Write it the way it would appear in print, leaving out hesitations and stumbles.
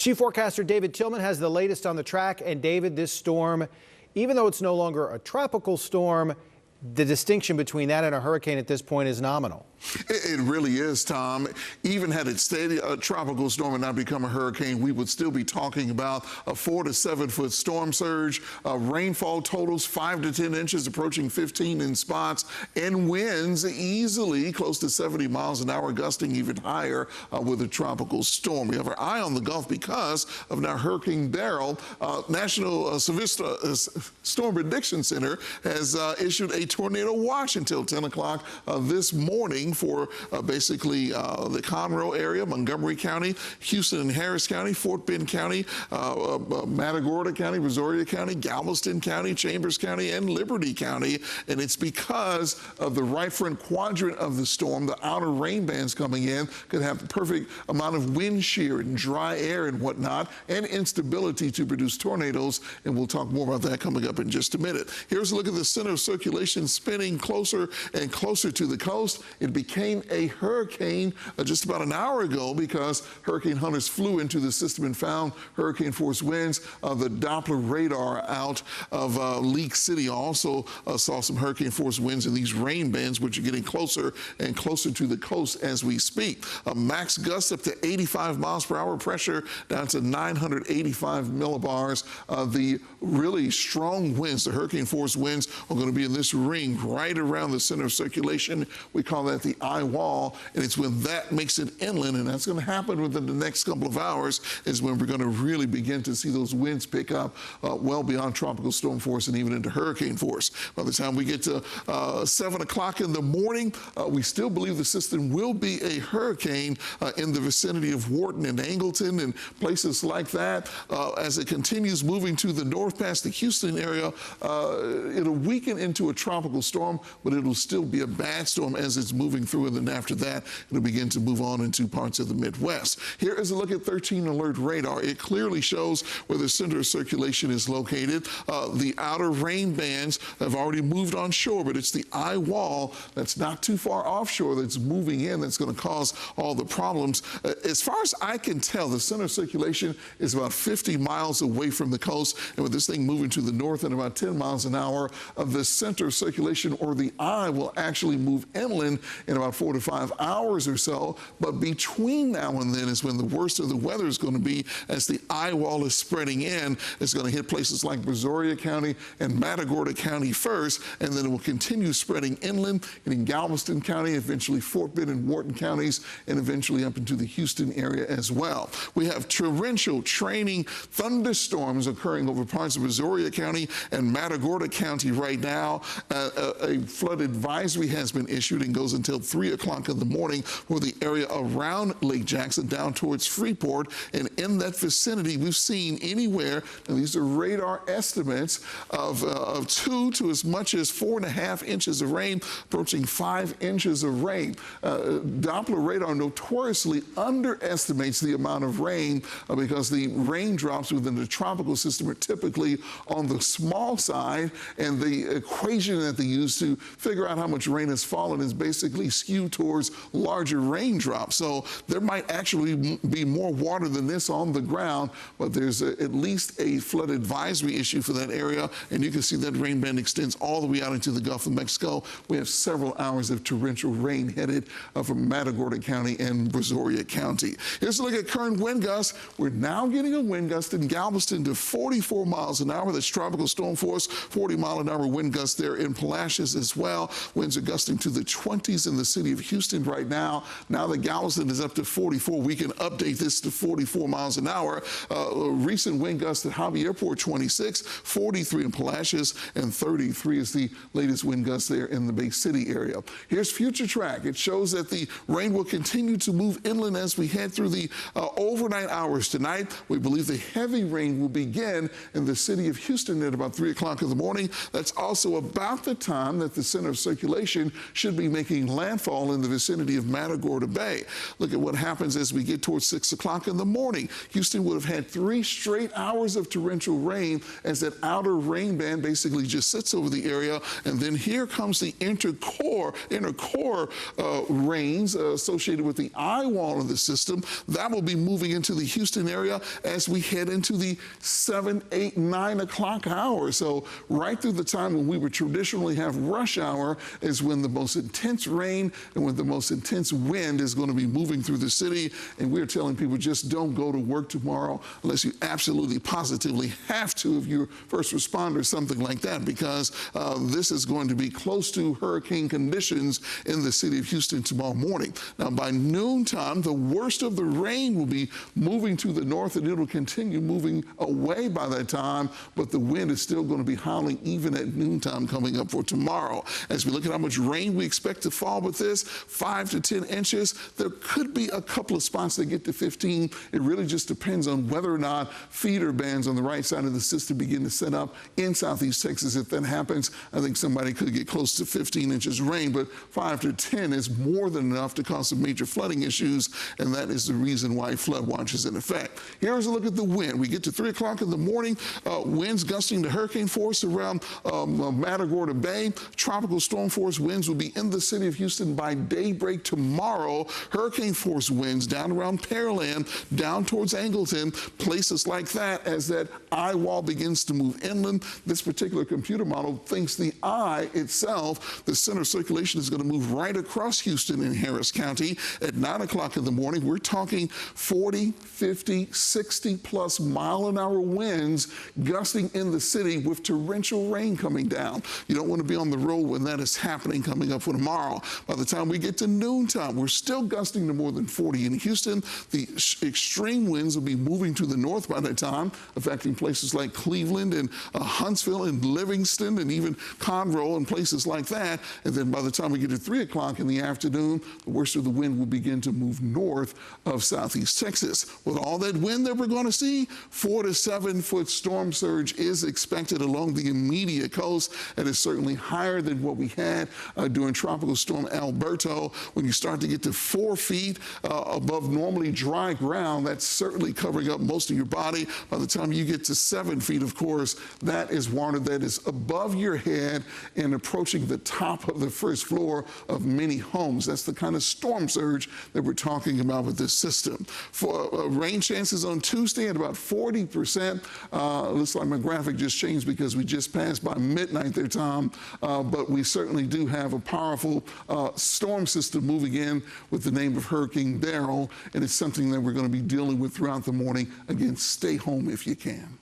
Chief forecaster David Tillman has the latest on the track. And David, this storm, even though it's no longer a tropical storm, the distinction between that and a hurricane at this point is nominal. It really is, Tom. Even had it stayed a tropical storm and not become a hurricane, we would still be talking about a 4 to 7 foot storm surge, rainfall totals 5 to 10 inches, approaching 15 in spots, and winds easily close to 70 miles an hour, gusting even higher with a tropical storm. We have our eye on the Gulf because of now Hurricane Beryl. National Storm Prediction Center has issued a tornado watch until 10 o'clock this morning for basically the Conroe area, Montgomery County, Houston and Harris County, Fort Bend County, Matagorda County, Brazoria County, Galveston County, Chambers County, and Liberty County. And it's because of the right front quadrant of the storm, the outer rain bands coming in could have the perfect amount of wind shear and dry air and whatnot, and instability to produce tornadoes. And we'll talk more about that coming up in just a minute. Here's a look at the center of circulation spinning closer and closer to the coast. It became a hurricane just about an hour ago because hurricane hunters flew into the system and found hurricane force winds. The Doppler radar out of Leak City also saw some hurricane force winds in these rain bands, which are getting closer and closer to the coast as we speak. Max gusts up to 85 miles per hour, pressure down to 985 millibars. The really strong winds, the hurricane force winds, are going to be in this ring right around the center of circulation. We call that the eye wall, and it's when that makes it inland, and that's going to happen within the next couple of hours is when we're going to really begin to see those winds pick up well beyond tropical storm force and even into hurricane force. By the time we get to 7 o'clock in the morning, we still believe the system will be a hurricane in the vicinity of Wharton and Angleton and places like that. As it continues moving to the north past the Houston area, it'll weaken into a tropical storm, but it'll still be a bad storm as it's moving through, and then after that, it'll begin to move on into parts of the Midwest. Here is a look at 13 alert radar. It clearly shows where the center of circulation is located. The outer rain bands have already moved on shore, but it's the eye wall that's not too far offshore that's moving in that's going to cause all the problems. As far as I can tell, the center of circulation is about 50 miles away from the coast, and with this thing moving to the north at about 10 miles an hour, the center of circulation, or the eye, will actually move inland in about 4 to 5 hours or so. But between now and then is when the worst of the weather is going to be, as the eye wall is spreading in. It's going to hit places like Brazoria County and Matagorda County first, and then it will continue spreading inland and in Galveston County, eventually Fort Bend and Wharton counties, and eventually up into the Houston area as well. We have torrential training thunderstorms occurring over parts of Brazoria County and Matagorda County right now. A flood advisory has been issued and goes until 3 o'clock in the morning for the area around Lake Jackson down towards Freeport. And in that vicinity, we've seen anywhere, and these are radar estimates, of 2 to as much as 4.5 inches of rain, approaching 5 inches of rain. Doppler radar notoriously underestimates the amount of rain because the raindrops within the tropical system are typically on the small side, and the equation that they use to figure out how much rain has fallen is basically skewed towards larger raindrops. So there might actually be more water than this on the ground, but there's at least a flood advisory issue for that area, and you can see that rain band extends all the way out into the Gulf of Mexico. We have several hours of torrential rain headed from Matagorda County and Brazoria County. Here's a look at current wind gusts. We're now getting a wind gust in Galveston to 44 miles an hour. That's tropical storm force, 40-mile-an-hour wind gusts there in Palacios as well. Winds are gusting to the 20s in the city of Houston right now. Now that Galveston is up to 44, we can update this to 44 miles an hour. Recent wind gusts at Hobby Airport, 26, 43 in Palacios, and 33 is the latest wind gust there in the Bay City area. Here's future track. It shows that the rain will continue to move inland as we head through the overnight hours tonight. We believe the heavy rain will begin in the city of Houston at about 3 o'clock in the morning. That's also about the time that the center of circulation should be making landfall in the vicinity of Matagorda Bay. Look at what happens as we get towards 6 o'clock in the morning. Houston would have had 3 straight hours of torrential rain as that outer rain band basically just sits over the area. And then here comes the inner core rains associated with the eye wall of the system. That will be moving into the Houston area as we head into the 7, 8, 9 o'clock hour. So right through the time when we would traditionally have rush hour is when the most intense rain and when the most intense wind is going to be moving through the city. And we're telling people just don't go to work tomorrow unless you absolutely positively have to, if you're first responder, something like that, because this is going to be close to hurricane conditions in the city of Houston tomorrow morning. Now, by noontime, the worst of the rain will be moving to the north, and it'll continue moving away by that time, but the wind is still going to be howling even at noontime coming up for tomorrow. As we look at how much rain we expect to fall with this, 5 to 10 inches. There could be a couple of spots that get to 15. It really just depends on whether or not feeder bands on the right side of the system begin to set up in southeast Texas. If that happens, I think somebody could get close to 15 inches rain, but 5 to 10 is more than enough to cause some major flooding issues, and that is the reason why flood watch is in effect. Here's a look at the wind. We get to 3 o'clock in the morning, winds gusting to hurricane force around Matagorda Bay. Tropical storm force winds will be in the city of Houston by daybreak tomorrow. Hurricane force winds down around Pearland, down towards Angleton, places like that. As that eye wall begins to move inland, this particular computer model thinks the eye itself, the center of circulation, is going to move right across Houston and Harris County. At 9 o'clock in the morning, we're talking 40, 50, 60 plus mile-an-hour winds gusting in the city with torrential rain coming down. You don't want to be on the road when that is happening coming up for tomorrow. By the time we get to noontime, we're still gusting to more than 40 in Houston. The extreme winds will be moving to the north by that time, affecting places like Cleveland and Huntsville and Livingston and even Conroe and places like that. And then by the time we get to 3 o'clock in the afternoon, the worst of the wind will begin to move north of southeast Texas. With all that wind that we're going to see, 4 to 7 foot storm surge is expected along the immediate coast. That is certainly higher than what we had during Tropical Storm Alberto. When you start to get to 4 feet above normally dry ground, that's certainly covering up most of your body. By the time you get to 7 feet, of course, that is water that is above your head and approaching the top of the first floor of many homes. That's the kind of storm surge that we're talking about with this system. For rain chances on Tuesday at about 40%. Looks like my graphic just changed because we just passed by midnight their time, but we certainly do have a powerful storm system moving in with the name of Hurricane Beryl, and it's something that we're going to be dealing with throughout the morning. Again, stay home if you can.